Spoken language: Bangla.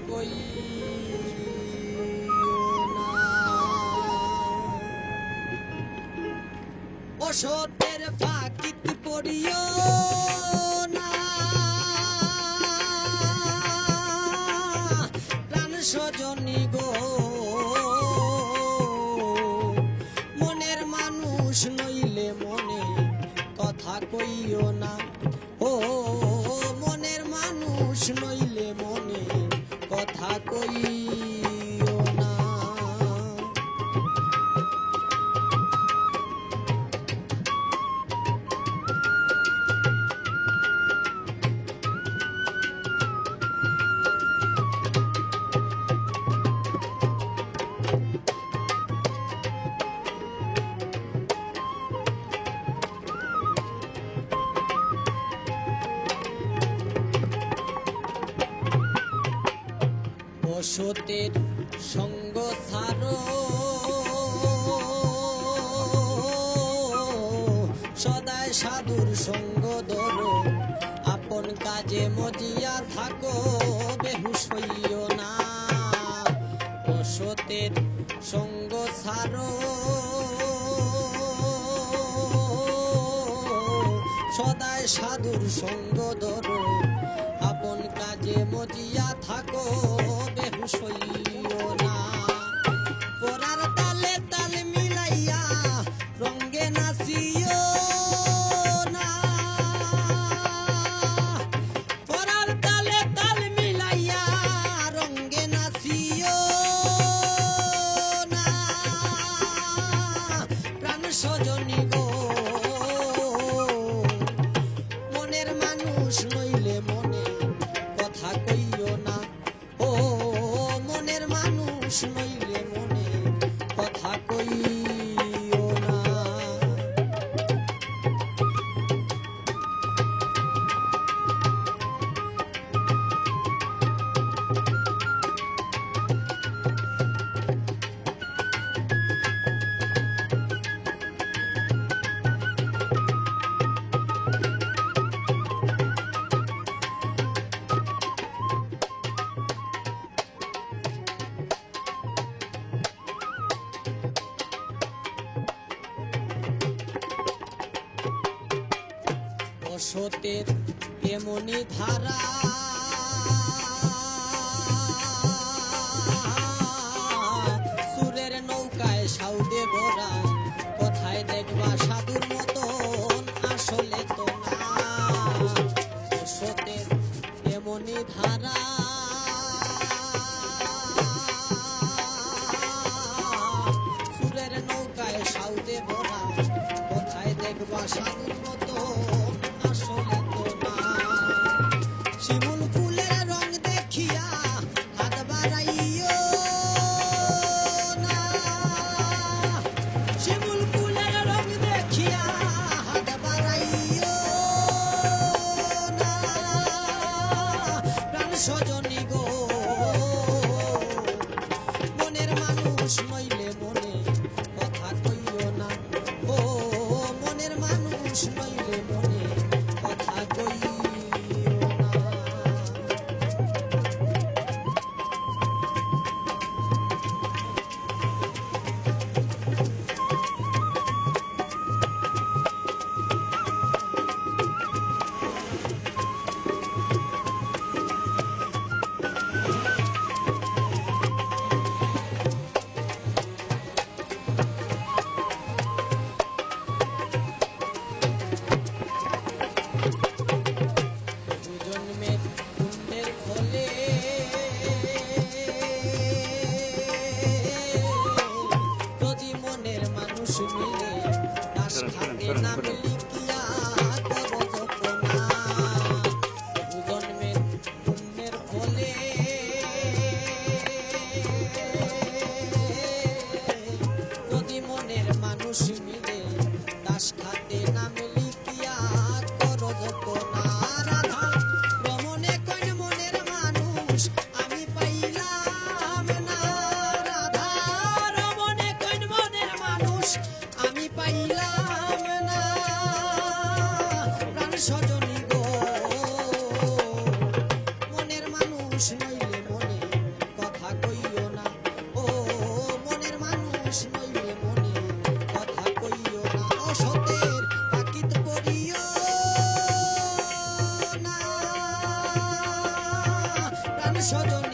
কইও না। অসতের ফাঁকিত পড়িও না, প্রাণ স্বজনী গো, মনের মানুষ নইলে মনে কথা কইও না। ও মনের মানুষ নইলে মনে কথা কইও না। অসতের সঙ্গ ছাড়ো, সদায় সাধুর সঙ্গ ধরো, আপন কাজে মজিয়া থাকো, বেহুশ হইও না। অসতের সঙ্গ ছাড়ো, সদায় সাধুর সঙ্গ ধরো, আপন কাজে মজিয়া থাকো, বেহুশ হইও না। পরার তালে তাল মিলাইয়া রঙ্গে নাচিও না, পরার তালে তাল মিলাইয়া রঙ্গে নাচিও না। প্রাণ স্বজনী গো, মনের মানুষ নইলে মনে কথা কইও না। ও মনের মানুষ নইলে মনে কথা কইও না। অসতের এমনি ধারা, সুরের নৌকায় সাউদে ভরা, কোথায় দেখবা সাধুর মতন, আসলে তো না। অসতের এমনি ধারা, সুরের নৌকায় সাউদে ভরা, কোথায় দেখবা সাধুর মতন, আসলে তো না। শিমুল ফুলের রং দেখিয়া হাত বাড়াইও না, শিমুল ফুলের রং দেখিয়া হাত বাড়াইও না। প্রাণ স্বজনী গো, মনের মানুষ নইলে মনে কথা কইও না। ও মনের মানুষ নইলে মনে কথা কইও না। সজনী